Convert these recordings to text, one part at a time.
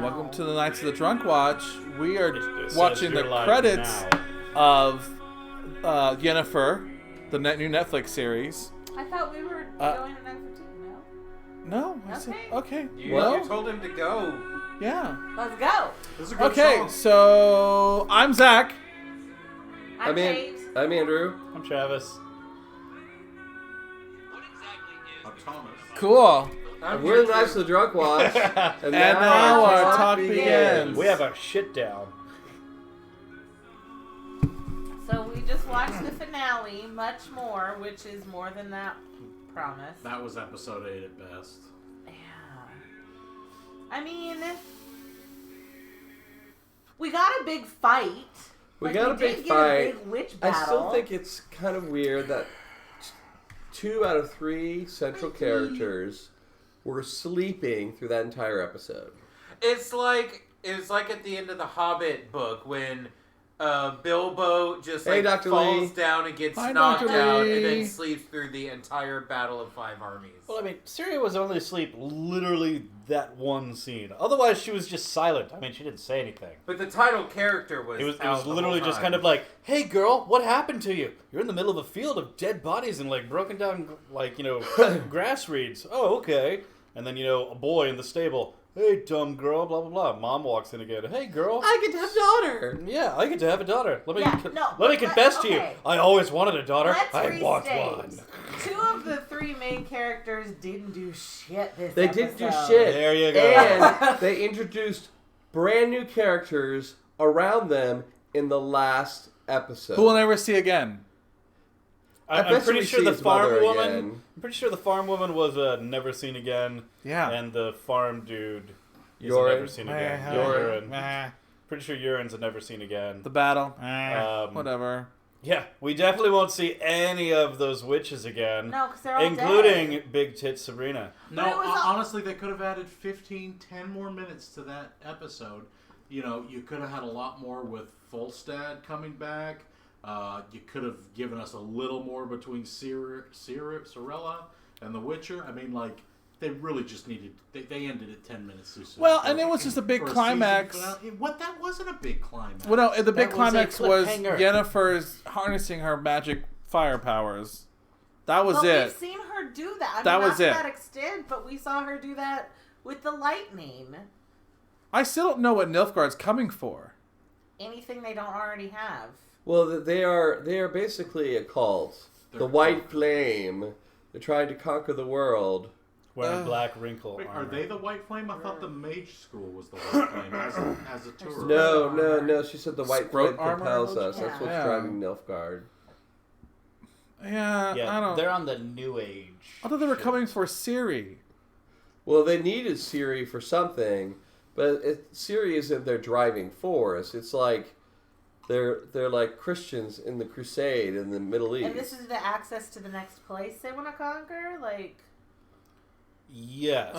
Welcome to the Nights of the Drunk Watch. We are watching the credits of Yennefer, the new Netflix series. I thought we were going to Netflix too, no? No? Okay. You told him to go. Yeah. Let's go. This is a good Okay, song. so I'm Zach. I'm Kate. I'm Andrew. I'm Travis. I'm Thomas. Cool. We're the Nights of the Drunk Watch. and now our talk begins. We have our shit down. So we just watched the finale, much more, which is more than that promise. That was episode 8 at best. Yeah. I mean, we got a big fight. We got a big fight. A big witch battle. I still think it's kind of weird that 2 out of 3 central characters were sleeping through that entire episode. It's like at the end of the Hobbit book when Bilbo just falls down and gets knocked out and then sleeps through the entire Battle of Five Armies. Well, I mean, Ciri was only asleep literally that one scene. Otherwise, she was just silent. I mean, she didn't say anything. But the title character was It was out the literally whole just time. kind of like, hey, girl, what happened to you? You're in the middle of a field of dead bodies and, broken down, grass reeds. Oh, okay. And then, a boy in the stable. Hey, dumb girl, blah, blah, blah. Mom walks in again. Hey, girl. I get to have a daughter. Yeah, I get to have a daughter. Let me let confess to you. I always wanted a daughter. I want restate. one. 2 of the 3 main characters didn't do shit this They episode. didn't do shit. There you go. And they introduced brand new characters around them in the last episode. Who we'll never see again. I'm pretty sure the farm woman. Again. I'm pretty sure the farm woman was never seen again. Yeah. And the farm dude is Yoren. never seen again. Yoren. Pretty sure Yoren's a never seen again. The battle. Whatever. Yeah, we definitely won't see any of those witches again. No, because they're all including dead. Big Tit Sabrina. No, honestly, they could have added 10 more minutes to that episode. You could have had a lot more with Volstad coming back. You could have given us a little more between Cirilla and the Witcher. I mean, they really just needed... They ended it 10 minutes too soon. Well, and it was just a big climax. That wasn't a big climax. Well, no, the big climax was cliffhanger. Yennefer's harnessing her magic fire powers. That was Well, it. we've seen her do that. That was not to it. that extent, but we saw her do that with the lightning. I still don't know what Nilfgaard's coming for. Anything they don't already have. Well, they are basically a cult. The White Flame. They're trying to conquer the world. Wearing black wrinkle Wait, armor. are they the White Flame? I thought the Mage School was the White Flame as a tourist. No. She said the White Scrote Flame armor? compels us. Yeah. That's what's Yeah. driving Nilfgaard. Yeah, I don't... They're on the New Age. I thought they were coming for Ciri. Well, they needed Ciri for something, but Ciri isn't their driving force. It's like they're like Christians in the Crusade in the Middle East. And this is the access to the next place they want to conquer? Yes.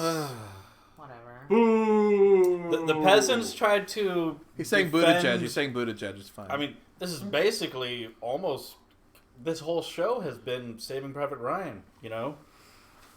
Whatever. Boo! The peasants tried to. He's saying defend- Buttigieg. He's saying Buttigieg. It's fine. I mean, this is basically almost. This whole show has been Saving Private Ryan,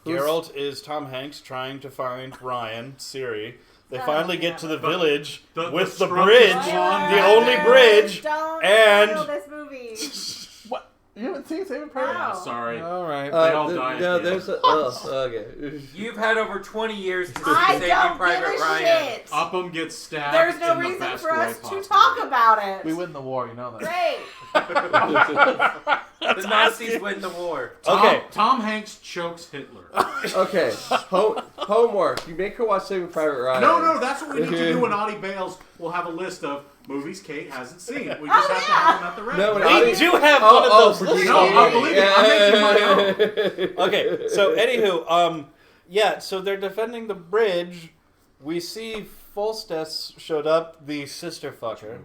Geralt is Tom Hanks trying to find Ryan, Ciri. They finally get to the village with the bridge, the only bridge, Don't and- spoil this movie. what? You haven't seen Saving Private No. Yeah, sorry. All right. They all died. No, there's a... Oh, okay. You've had over 20 years to see I Saving don't Private give a Ryan. shit. Upham gets stabbed. There's no in the reason best for way us possible. to talk about it. We win the war, you know that. Great. The Nazis win the war. Okay. Tom Hanks chokes Hitler. Okay. Homework. You make her watch Saving Private Ryan. No, that's what we need to do when Audie bails. We'll have a list of movies Kate hasn't seen. We just have to have them at the ready. No, We do have one of those for lists. No, I believe it. I'm making my own. Okay, so anywho, so they're defending the bridge. We see Folstes showed up, the sister fucker.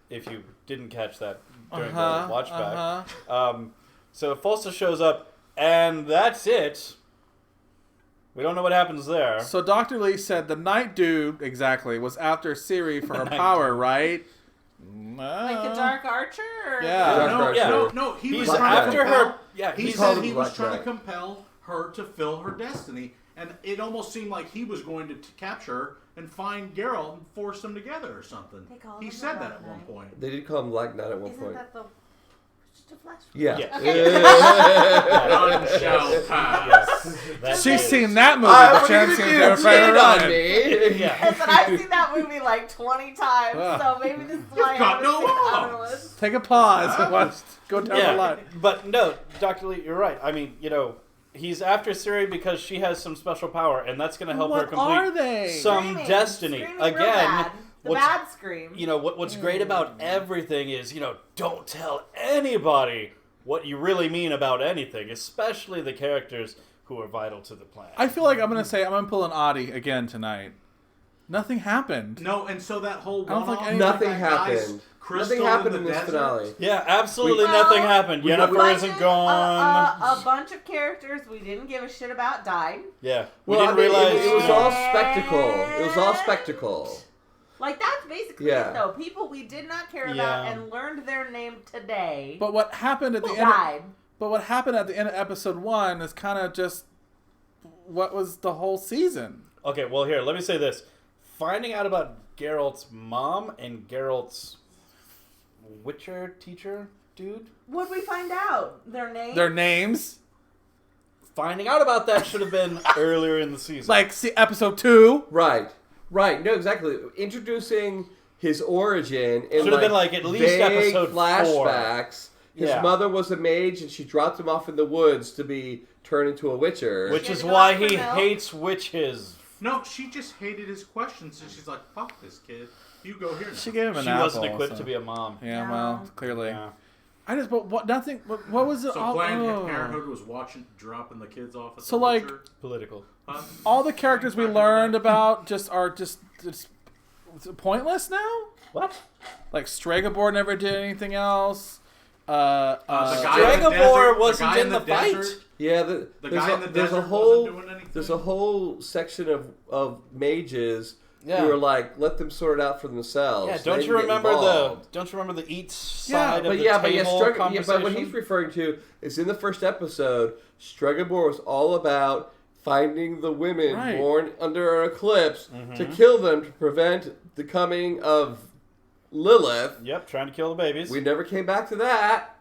If you didn't catch that during the watch back. So Folstes shows up, and that's it. We don't know what happens there. So Dr. Lee said the Night Dude, exactly, was after Ciri for her power, right? Like the Dark Archer? Or Yeah. No. He He's was trying to after compel, her. Yeah, He he's said called he him was Black trying Jack. to compel her to fill her destiny, And it almost seemed like he was going to capture her and find Geralt and force them together or something. He said that at one point. They did call him Black Knight at one point. Isn't that the... Just a flash? Yeah. None shall pass. She's seen that movie, but she hasn't seen Jennifer Ryan. Yeah. Listen, I've seen that movie like 20 times, so maybe this is why I got haven't no seen the arms. other ones. Take a pause and watch. Go down the line. But no, Dr. Lee, you're right. I mean, he's after Ciri because she has some special power, and that's going to help her complete are they? some Screaming. destiny. Screaming real Again, bad. The bad scream. What's great about everything is, don't tell anybody what you really mean about anything, especially the characters who are vital to the plan. I feel like I'm gonna pull an Audie again tonight. Nothing happened. No, and so that whole I don't think anything- Nothing happened. Nothing happened in this finale. Yeah, absolutely Well, nothing happened. Yennefer isn't gone. A bunch of characters we didn't give a shit about died. Yeah, we Well, didn't realize it was all spectacle. It was all spectacle. Like, that's basically it, though. People we did not care about and learned their name today. But what happened at the end? Died. But what happened at the end of episode 1 is kind of just what was the whole season. Okay, well, here, let me say this. Finding out about Geralt's mom and Geralt's Witcher teacher dude. What'd we find out? Their names? Their names, Finding out about that should have been earlier in the season. like episode 2. Right. No, exactly. Introducing his origin in Should have been like at least vague episode 4. flashbacks. His Yeah. mother was a mage, and she dropped him off in the woods to be turned into a witcher. Which She is had to why go out he for milk. hates witches. No, she just hated his questions, and she's like, "Fuck this kid. You go here now." She gave him an She apple. wasn't equipped so- to be a mom. Yeah, No. well, clearly. Yeah. I just, but what? Nothing. What was it? So Planned Parenthood was dropping the kids off at So, the like- Witcher? Political. Huh? All the characters we learned about are just pointless now. What? Like Stregobor never did anything else. The guy in the Stregobor desert- wasn't the guy in the fight. desert- Yeah, The there's guy a, in the there's a desert whole wasn't doing anything. there's a whole section of mages Yeah. who are like, let them sort it out for themselves. Yeah, They don't you didn't get remember involved. the eat Yeah, side of But the yeah, table but conversation? what he's referring to is in the first episode, Stregobor was all about finding the women Right. born under an eclipse Mm-hmm. to kill them to prevent the coming of Lilith. Yep, trying to kill the babies. We never came back to that.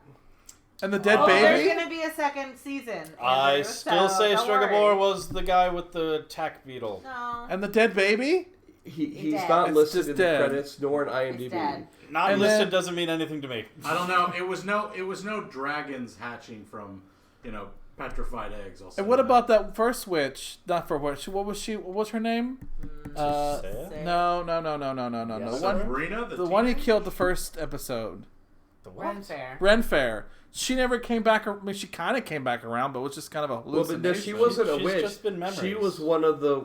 And the dead There's baby. going to be a second season. I Andrew, still so say don't Stregobor worry. was the guy with the tack beetle. No. And the dead baby. He's dead. not It's listed just in the dead. credits nor in He's IMDb. dead. Not And listed then- doesn't mean anything to me. I don't know. It was no dragons hatching from, petrified eggs. I'll say And what that. about that first witch? Not for what? What was she? What was her name? Say? No. Yes, The sir. one, Sabrina? the one he killed the first episode. The what? Renfair. Renfair. She never came back. I mean, she kind of came back around, but it was just kind of a Well, hallucination. but no, she wasn't a She's witch. just been memories. She was one of the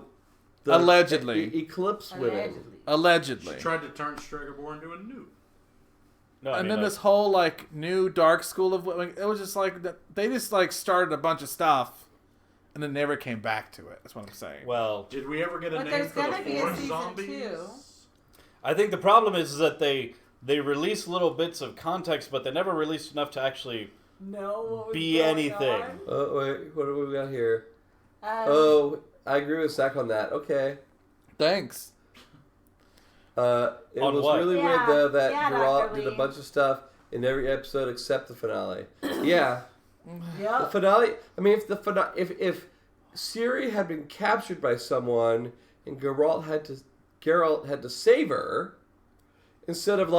Allegedly. Eclipse women. Allegedly. She tried to turn Stregobor into a newt. No, I And mean, then like, this whole new dark school of women. It was just they just started a bunch of stuff, and then never came back to it. That's what I'm saying. well, Did we ever get a But name there's for the gonna be a forest season zombies? 2. I think the problem is that they release little bits of context, but they never released enough to actually No. What was be going anything. on? Oh, wait, what do we got here? Um, I agree with Zach on that. Okay. Thanks. It On was what? really Yeah. weird, though, that Yeah, Geralt Dr. did a Lee. bunch of stuff in every episode except the finale. Yeah. The Yep. finale, I mean, if Ciri had been captured by someone and Geralt had to save her, instead of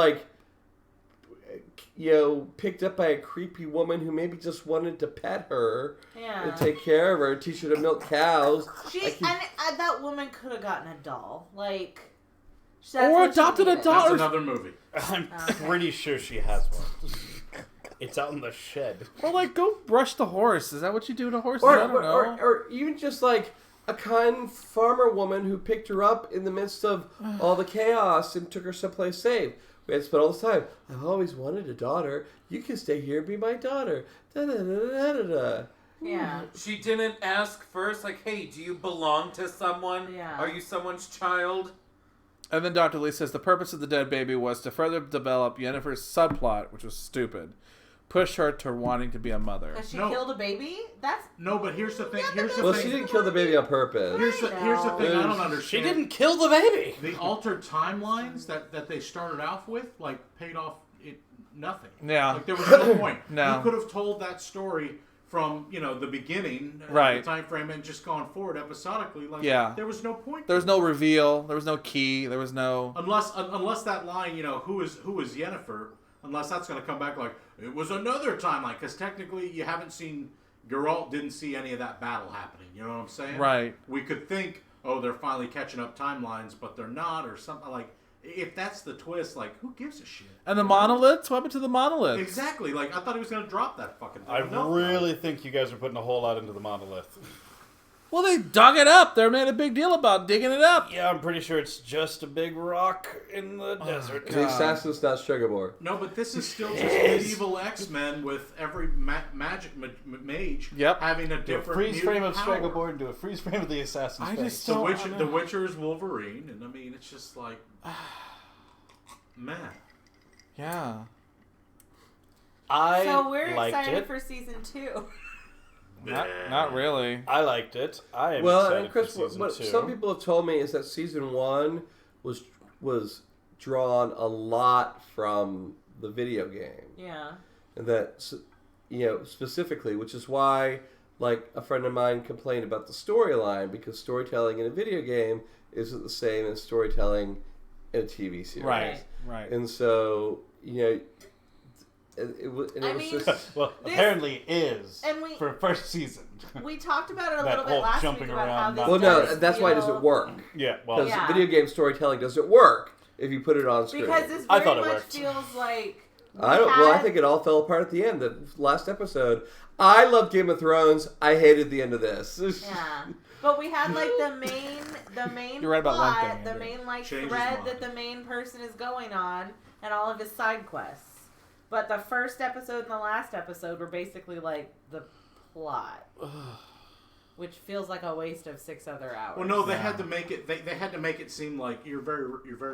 picked up by a creepy woman who maybe just wanted to pet her Yeah. and take care of her and teach her to milk cows. And that woman could have gotten a doll. Or adopted a That's daughter. another movie. I'm pretty sure she has one. It's out in the shed. Or go brush the horse. Is that what you do to horses? Or, I don't know. or even just a kind farmer woman who picked her up in the midst of all the chaos and took her someplace safe. We had to spend all this time. I've always wanted a daughter. You can stay here and be my daughter. Da-da-da-da-da-da. Yeah. She didn't ask first, hey, do you belong to someone? Yeah. Are you someone's child? And then Dr. Lee says the purpose of the dead baby was to further develop Yennefer's subplot, which was stupid, push her to wanting to be a mother. Because she killed a baby? No, but here's the thing. Well, she didn't kill the baby on purpose. Here's the thing I don't understand. She didn't kill the baby. The altered timelines that they started off with, like, paid off nothing. Yeah. Like, there was no point. No. You could have told that story from, the beginning, right, the time frame, and just gone forward episodically. Like, there was no point. There was no reveal. There was no key. There was no... Unless that line, who is Yennefer, unless that's going to come back like, it was another timeline, because technically you haven't seen... Geralt didn't see any of that battle happening. You know what I'm saying? Right. We could think, oh, they're finally catching up timelines, but they're not, or something like. If that's the twist, like, who gives a shit? And the monoliths? What happened to the monoliths? Exactly. Like, I thought he was going to drop that fucking thing. I really think you guys are putting a whole lot into the monolith. Well, they dug it up. They made a big deal about digging it up. Yeah, I'm pretty sure it's just a big rock in the desert. The assassin's not Sugarmore. No, but this is still just medieval X-Men with every magic mage having a different freeze frame of power. Struggleboard and do a freeze frame of the assassin's face. Just don't... The Witcher's Wolverine, and I mean, it's just like... man. Yeah. So we're excited for season 2. Not really. I liked it. I am excited Chris, for season 2. What some people have told me is that season 1 was drawn a lot from the video game. Yeah. And that, specifically, which is why, like, a friend of mine complained about the storyline, because storytelling in a video game isn't the same as storytelling in a TV series. Right. And so, apparently is for first season. We talked about it a little bit last week about how this that's why it doesn't work. Yeah, because video game storytelling doesn't work if you put it on screen. Because this very much feels like I think it all fell apart at the end. The last episode. I love Game of Thrones. I hated the end of this. Yeah. But we had like the main You're right about plot, one thing, the main thread that the main person is going on, and all of his side quests. But the first episode and the last episode were basically like the plot, which feels like a waste of 6 other hours. Well, no, they had to make it. They had to make it seem like you're very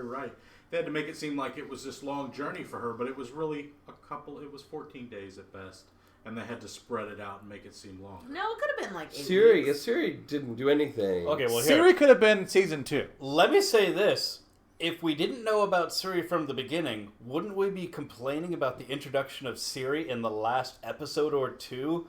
right. They had to make it seem like it was this long journey for her, but it was really It was 14 days at best. And they had to spread it out and make it seem longer. No, it could have been like 8 Ciri. weeks. Ciri didn't do anything. Okay, well, Ciri could have been season 2. Let me say this. If we didn't know about Ciri from the beginning, wouldn't we be complaining about the introduction of Ciri in the last episode or 2?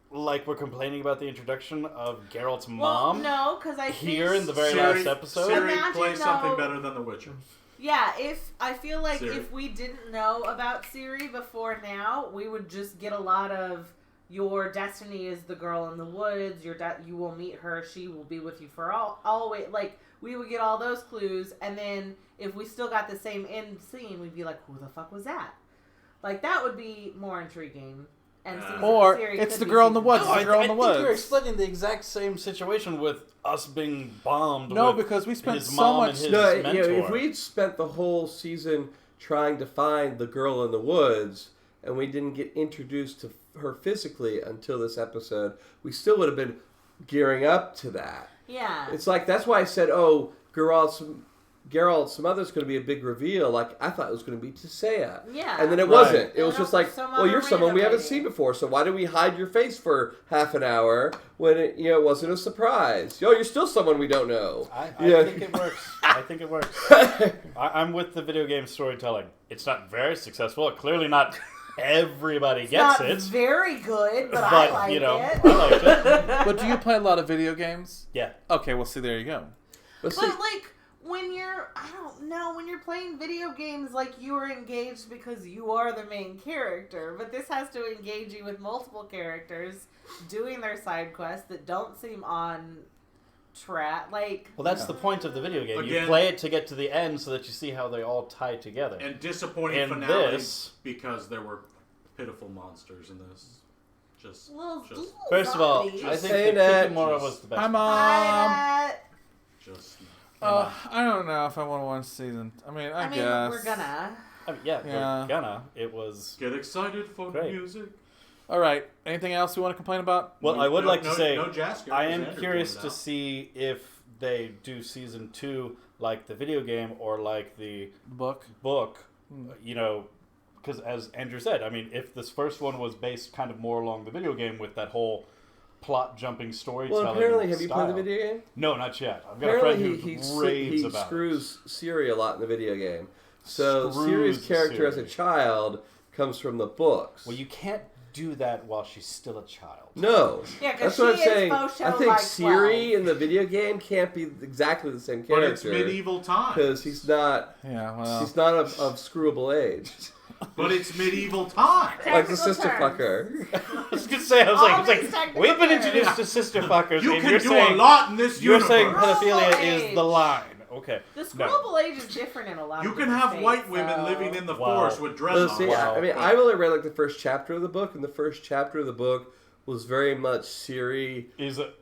Like we're complaining about the introduction of Geralt's mom? No, because I here think in the very last episode? Ciri plays something better than The Witcher. Yeah, I feel like if we didn't know about Ciri before now, we would just get a lot of your destiny is the girl in the woods. You will meet her. She will be with you for always. Like we would get all those clues, and then if we still got the same end scene, we'd be like, "Who the fuck was that?" Like that would be more intriguing. And or it's the girl in the woods. No, the girl in the woods. I think you're explaining the exact same situation with us being bombed. No, with because we spent his so mom much. And his mentor. If we'd spent the whole season trying to find the girl in the woods, and we didn't get introduced to her physically until this episode, we still would have been gearing up to that. Yeah. It's like that's why I said, "Oh, Geralt's mother's going to be a big reveal." Like I thought it was going to be Tisea. Yeah. And then it wasn't. It was just like, some well, other you're someone we haven't lady. seen before, so why do we hide your face for half an hour when it wasn't a surprise? You're still someone we don't know. I think it works. I think it works. I'm with the video game storytelling. It's not very successful. Clearly not everybody gets not it. very good, but I like it. I liked it. But do you play a lot of video games? Yeah. Okay, well, see, there you go. But like when you're playing video games, like you are engaged because you are the main character, but this has to engage you with multiple characters doing their side quests that don't seem on track. Like, well, that's the point of the video game. Again, you play it to get to the end so that you see how they all tie together. And disappointing in finale this, because there were pitiful monsters in this. little First of all, zombies. I think that Kikimora was the best. Hi, Mom. Hi, I don't know if I want to watch season. I mean, I guess. we're gonna. I mean, we're gonna. It was Get excited for great. music. All right. Anything else you want to complain about? Well, I would like to say, no Jasker, I am Xander curious pointed to out. see if they do season 2 like the video game or like the Book. book. You know, because as Andrew said, I mean, if this first one was based kind of more along the video game with that whole plot jumping storytelling. Well, apparently, have style. you played the video game? No, not yet. I've got a friend who raves he about screws Siri a lot in the video game. So Siri's character as a child comes from the books. Well, you can't do that while she's still a child. No. Yeah, that's what I'm saying. I think like Siri in the video game can't be exactly the same character. But it's medieval times. Because he's not. Yeah, well. She's not of screwable age. But it's medieval times. Like the sister fucker. I was gonna say, I was like, we've been introduced to sister fuckers. You and can you're do saying, a lot in this You're universe. saying pedophilia Screwable is the line. Okay. The screwable age is different in a lot You of can different have white states, women so- living in the Wow. forest with dreadlocks. See, I mean, I've only read like the first chapter of the book, and the first chapter of the book was very much Siri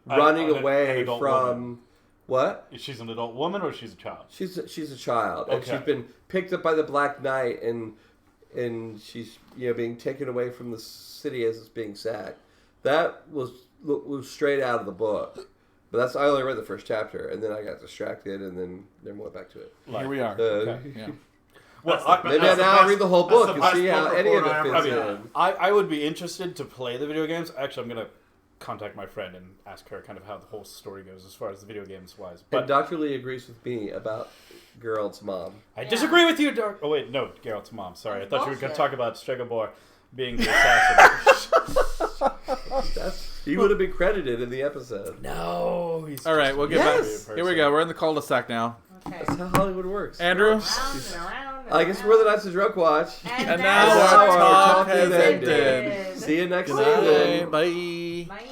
running away from woman. what? She's an adult woman or she's a child? She's a child, and Okay. she's been picked up by the Black Knight, and she's being taken away from the city as it's being sacked. That was straight out of the book. But I only read the first chapter, and then I got distracted, and then never went back to it. Here we are. Okay. Yeah. Well, Maybe now I'll read the whole book and best see how book any of report it I fits ever in. I would be interested to play the video games. Actually, I'm going to contact my friend and ask her kind of how the whole story goes as far as the video games wise. But And Dr. Lee agrees with me about Geralt's mom. I disagree with you, Dark. Oh, wait, no, Geralt's mom. Sorry. I thought you were going to talk about Stregobor being the assassin. He would have been credited in the episode. No. He's All right, we'll get Yes! back. Here we go. We're in the cul-de-sac now. Okay. That's how Hollywood works. Andrew? Round and around and I guess around. we're the Knights of Drunk Watch. And now now our our talk talk has has ended. ended. See you next Good night. season. Bye. Bye.